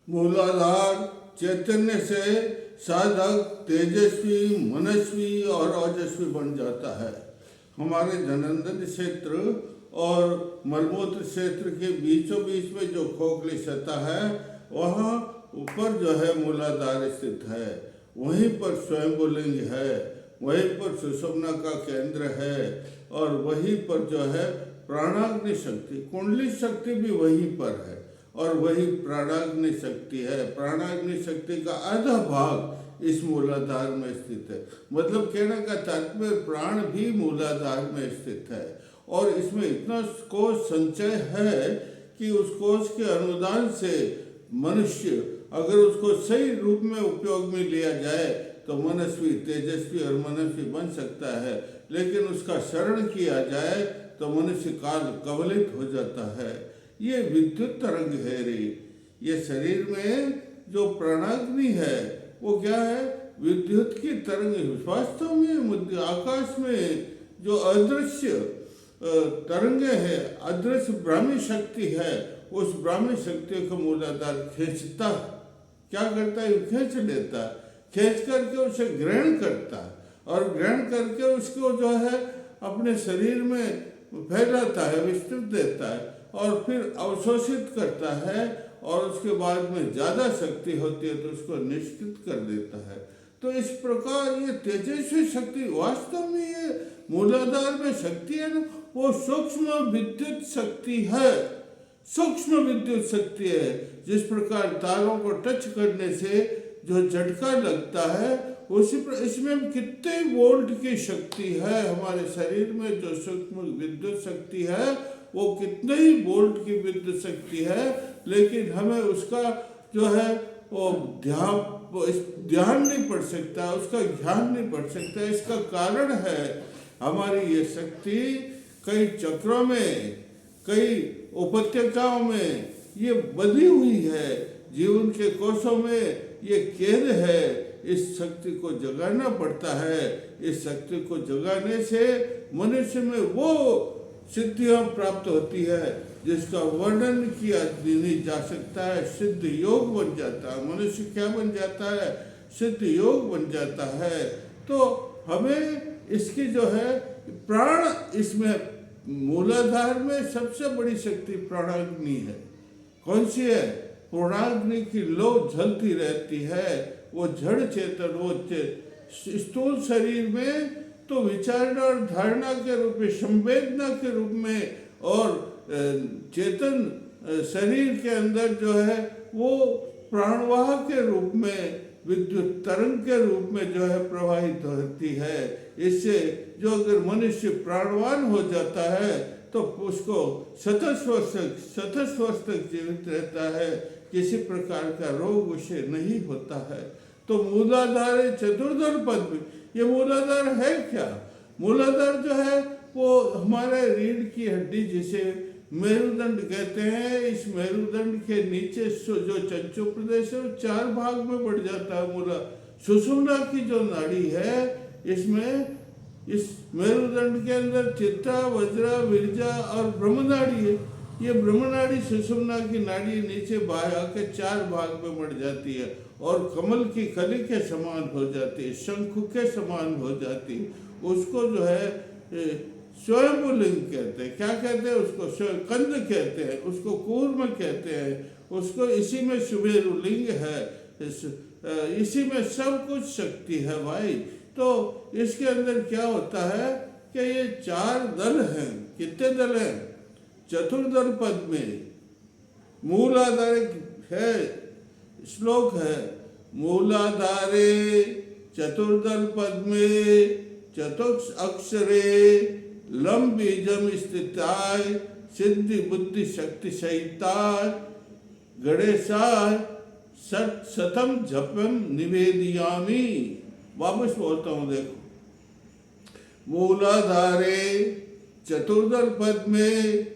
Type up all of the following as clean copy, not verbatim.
मूलाधार चैतन्य से साधक तेजस्वी, मनस्वी और ओजस्वी बन जाता है। हमारे धनंजय क्षेत्र और मलमूत्र क्षेत्र के बीचों बीच में जो खोखली सतह है, वहाँ ऊपर जो है मूलाधार स्थित है। वहीं पर स्वयंभुलिंग है, वहीं पर सुषुम्ना का केंद्र है, और वहीं पर जो है प्राणाग्नि शक्ति, कुंडली शक्ति भी वहीं पर है, और वही प्राणाग्नि शक्ति है। प्राणाग्नि शक्ति का आधा भाग इस मूलाधार में स्थित है। मतलब कहने का तात्पर्य प्राण भी मूलाधार में स्थित है, और इसमें इतना कोश संचय है कि उस कोश के अनुदान से मनुष्य अगर उसको सही रूप में उपयोग में लिया जाए तो मनस्वी, तेजस्वी और मनस्वी बन सकता है। लेकिन उसका शरण किया जाए तो मनुष्य काल कवलित हो जाता है। ये विद्युत तरंग है रे। ये शरीर में जो प्राणाग्नि है वो क्या है? विद्युत की तरंग। वास्तव में आकाश में जो अदृश्य तरंगे है, अदृश्य ब्राह्मी शक्ति है, उस ब्राह्मी शक्ति को मूलाधार खींचता, क्या करता है? खींच लेता, खींच करके उसे ग्रहण करता, और ग्रहण करके उसको जो है अपने शरीर में फैलाता है, विस्तृत देता है, और फिर अवशोषित करता है, और उसके बाद में ज़्यादा शक्ति होती है तो उसको निष्क्रिय कर देता है। तो इस प्रकार ये तेजस्वी शक्ति, वास्तव में ये मूलाधार में शक्ति है ना, वो सूक्ष्म विद्युत शक्ति है। सूक्ष्म विद्युत शक्ति है। जिस प्रकार तारों को टच करने से जो झटका लगता है, उसी पर इसमें कितने वोल्ट की शक्ति है। हमारे शरीर में जो सूक्ष्म विद्युत शक्ति है वो कितने ही वोल्ट की विद्युत शक्ति है, लेकिन हमें उसका जो है वो ध्यान नहीं पड़ सकता, उसका ध्यान नहीं पड़ सकता। इसका कारण है हमारी ये शक्ति कई चक्रों में, कई उपत्यकाओं में ये बंधी हुई है, जीवन के कोशों में ये कैद है। इस शक्ति को जगाना पड़ता है। इस शक्ति को जगाने से मनुष्य में वो सिद्धियां प्राप्त होती है जिसका वर्णन किया नहीं जा सकता है। सिद्ध योग बन जाता है मनुष्य। क्या बन जाता है? सिद्ध योग बन जाता है। तो हमें इसकी जो है प्राण, इसमें मूलाधार में सबसे बड़ी शक्ति प्राणाग्नि है। कौन सी है? प्राणाग्नि की लो जलती रहती है। वो जड़ चेतन, वो स्थूल शरीर में तो विचारणा और धारणा के रूप में, संवेदना के रूप में, और चेतन शरीर के अंदर जो है वो प्राणवाह के रूप में, विद्युत तरंग के रूप में जो है प्रवाहित होती है। इससे जो अगर मनुष्य प्राणवान हो जाता है तो उसको शतस वर्ष तक जीवित रहता है। किसी प्रकार का रोग उसे नहीं होता है। तो मूलाधार चतुर्दल पद में ये मूलाधार है क्या? मूलाधार जो है वो हमारे रीढ़ की हड्डी, जिसे मेरुदंड कहते हैं, इस मेरुदंड के नीचे जो चंचु प्रदेश है वो 4 भाग में बढ़ जाता है। मूला सुषुम्ना की जो नाड़ी है, इसमें इस मेरुदंड के अंदर चित्ता, वज्रा, विरजा और ब्रह्मनाड़ी है। ये ब्रह्मनाड़ी सुषुम्ना की नाड़ी नीचे बाया के 4 भाग में बढ़ जाती है, और कमल की कली के समान हो जाती है, शंख के समान हो जाती है। उसको जो है स्वयंभुलिंग कहते हैं। क्या कहते हैं उसको? कंद कहते हैं, उसको कूर्म कहते हैं, उसको इसी में सुमेरु लिंग है, इसी में सब कुछ शक्ति है भाई। तो इसके अंदर क्या होता है कि ये 4 दल हैं। कितने दल हैं? चतुर्दल पद में मूलाधार है, श्लोक है, मूलाधारे चतुर्दल पद में चतुर्थ अक्षरे लम बीजम स्थिताय सिद्धि बुद्धि शक्ति सहिताय गणेशाय शतम जपम निवेदयामी। वापस बोलता हूँ, देखो, मूलाधारे चतुर्दल पद में,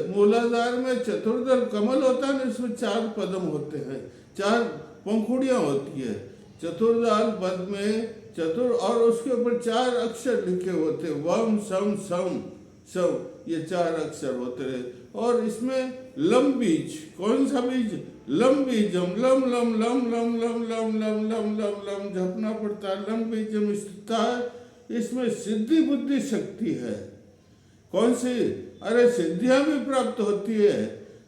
मूलाधार में चतुर्दल कमल होता है ना, इसमें 4 पद्म होते हैं, 4 पंखुड़ियाँ होती है। चतुर्दल पद में और उसके ऊपर 4 अक्षर लिखे होते हैं, वम सम सम सम, ये 4 अक्षर होते हैं। और इसमें लम बीज, कौन सा बीज? लम बीजम लम लम लम लम लम लम लम लम लम लम जपना पड़ता है। लम बीजम स्थित है, इसमें सिद्धि बुद्धि शक्ति है। कौन सी? अरे सिद्धियां भी प्राप्त होती है,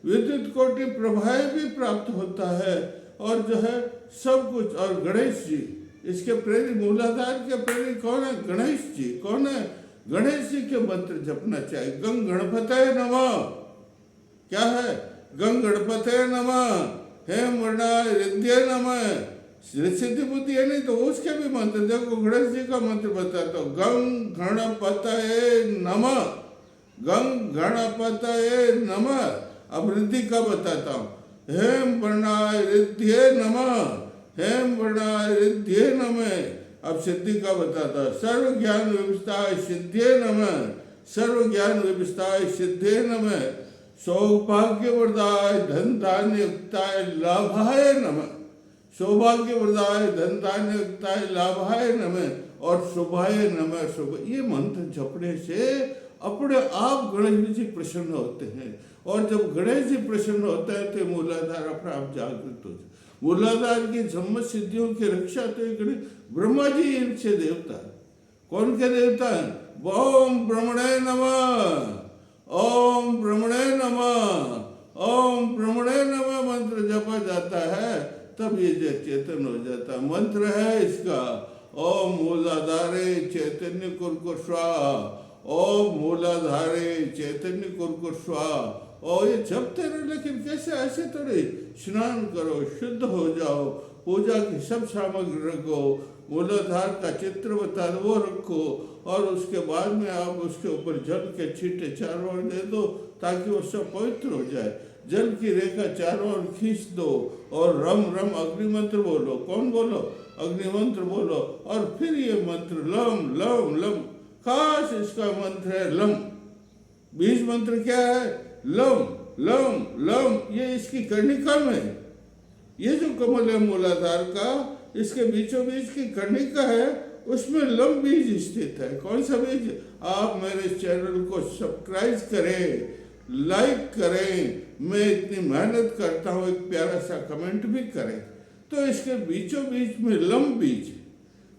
विद्युत कोटि प्रभाव भी प्राप्त होता है, और जो है सब कुछ। और गणेश जी इसके प्रेरित, मूलाधार के प्रेरित कौन है? गणेश जी। कौन है? गणेश जी के मंत्र जपना चाहिए। गंग गणपतये नमः। क्या है? गंग गणपतये नमः, हेम वर्णाय रिद्धिये नमः। सिद्धि बुद्धि है नहीं तो उसके भी मंत्र देखो। गणेश जी का मंत्र बताता हूँ, गंग गणपतये नमः, गंग गणपतये नमः। अब रिद्धि का बताता हूँ, हेम वर्णाय रिद्धिये नमः, हेम वर्णाय रिद्धिये नमः। अब सिद्धि का बताता, सर्व ज्ञान विविधताय सिद्धिये नमः, सर्व ज्ञान विविधताय सिद्धिये नमः। सौभाग्य वरदाय धन धान्य युक्ताय लाभाय नमः, सौभाग्य वरदाय धन धान्य युक्ताय लाभाय नमः और शुभाय नमः। शुभ, ये मंत्र जपने से अपने आप गणेश जी प्रसन्न होते हैं। और जब गणेश जी प्रसन्न होता है तो मूलाधार अपने आप जागृत हो जाए। मूलाधार की जन्म सिद्धियों की रक्षा तो गणेश, ब्रह्मा जी इनसे देवता है। कौन के देवता है? ओम ब्रह्मणे नमः, ओम ब्रह्मणे नमः, ओम ब्रह्मणे नमः मंत्र जपा जाता है, तब ये चेतन हो जाता है। मंत्र है इसका, ओम मूलाधारे चैतन्य कुरकुर स्वाहा, ओम मूलाधारे चैतन्य कुरकुर स्वाहा। और ये जपते रहे, लेकिन कैसे? ऐसे थोड़ी। स्नान करो, शुद्ध हो जाओ, पूजा की सब सामग्री रखो, मूलाधार का चित्र बता दो वो रखो, और उसके बाद में आप उसके ऊपर जल के छींटे चारों ओर दे दो ताकि वो सब पवित्र हो जाए। जल की रेखा चारों ओर खींच दो और रम रम अग्नि मंत्र बोलो। कौन बोलो? अग्नि मंत्र बोलो। और फिर ये मंत्र लम लम लम, खास इसका मंत्र है लम। बीज मंत्र क्या है? लम लम लम। ये इसकी कर्णिका में, ये जो कमल है मूलाधार का, इसके बीचों बीच की कर्णिका है, उसमें लम बीज स्थित है। कौन सा बीज? आप मेरे चैनल को सब्सक्राइब करें, लाइक करें, मैं इतनी मेहनत करता हूँ, एक प्यारा सा कमेंट भी करें। तो इसके बीचों बीच में लम बीज,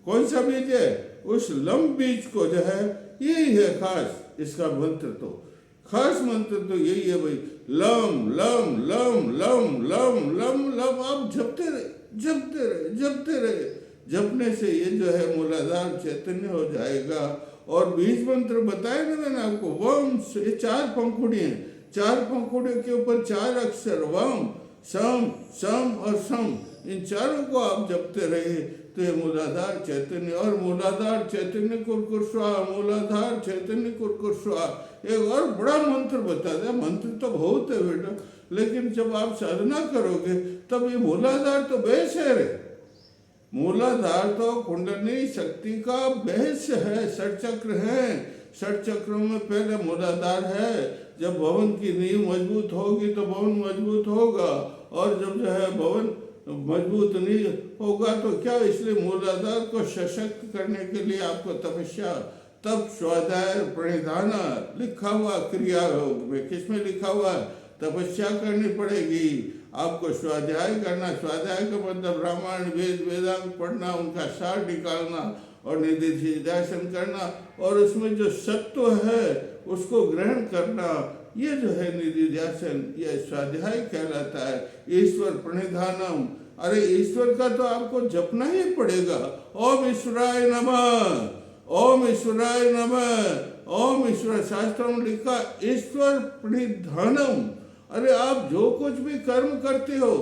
कौन सा बीज है? उस लम बीज को जो है, यही है खास इसका मंत्र। तो खास मंत्र तो यही है भाई, लम लम लम लम लम लम लम। आप जपते रहे, जपते रहे, जपते रहे। जपने से ये जो है मूलाधार चैतन्य हो जाएगा। और बीज मंत्र बताया ना मैंने आपको, वम, ये 4 पंखुड़ियाँ, 4 पंखुड़ियों के ऊपर 4 अक्षर, वम सम सम और सम, इन चारों को आप जपते रहे तो ये मूलाधार चैतन्य। और मूलाधार चैतन्य कुरकुर स्वाहा, मूलाधार चैतन्य कुरकुर स्वाहा। एक और बड़ा मंत्र बता दिया। मंत्र तो बहुत है बेटा, लेकिन जब आप साधना करोगे तब ये मूलाधार तो बेस है रे। मूलाधार तो कुंडली शक्ति का बेस है, षटचक्र है। षटचक्रों में पहले मूलाधार है। जब भवन की नींव मजबूत होगी तो भवन मजबूत होगा, और जब जो है भवन मजबूत नहीं होगा तो क्या? इसलिए मूलाधार को सशक्त करने के लिए आपको तपस्या, तप, स्वाध्याय, प्रणिधान लिखा हुआ क्रिया में, किसमें लिखा हुआ है? तपस्या करनी पड़ेगी आपको, स्वाध्याय करना। स्वाध्याय का मतलब रामायण वेद वेदांत पढ़ना, उनका सार निकालना और निधिध्यासन करना, और उसमें जो सत्व है उसको ग्रहण करना। ये जो है निधिध्यासन, ये स्वाध्याय कहलाता है। ईश्वर प्रणिधानम, अरे ईश्वर का तो आपको जपना ही पड़ेगा। ओम ईश्वराय नमः, ओम ईश्वराय नमः, ओम ईश्वर। शास्त्रों में लिखा ईश्वर प्रणिधानम। अरे आप जो कुछ भी कर्म करते हो,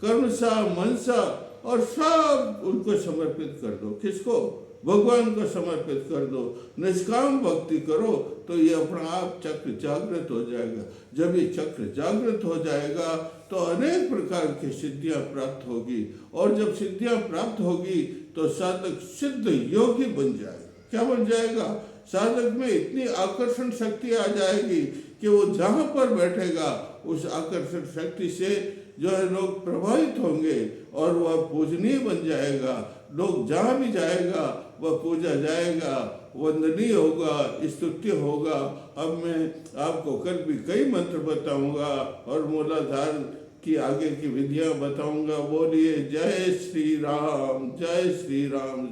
कर्म सा मनसा और सब उनको समर्पित कर दो। किसको? भगवान को समर्पित कर दो। निष्काम भक्ति करो तो ये अपना आप चक्र जागृत हो जाएगा। जब ये चक्र जागृत हो जाएगा तो अनेक प्रकार की सिद्धियां प्राप्त होगी, और जब सिद्धियां प्राप्त होगी तो साधक सिद्ध योगी बन जाएगा। क्या बन जाएगा? साधक में इतनी आकर्षण शक्ति आ जाएगी कि वो जहाँ पर बैठेगा उस आकर्षण शक्ति से जो है लोग प्रभावित होंगे, और वह पूजनीय बन जाएगा। लोग जहाँ भी जाएगा वह पूजा जाएगा, वंदनीय होगा, स्तुत्य होगा। अब मैं आपको कल भी कई मंत्र बताऊंगा, और मूलाधार की आगे की विधियां बताऊंगा। बोलिए जय श्री राम, जय श्री राम।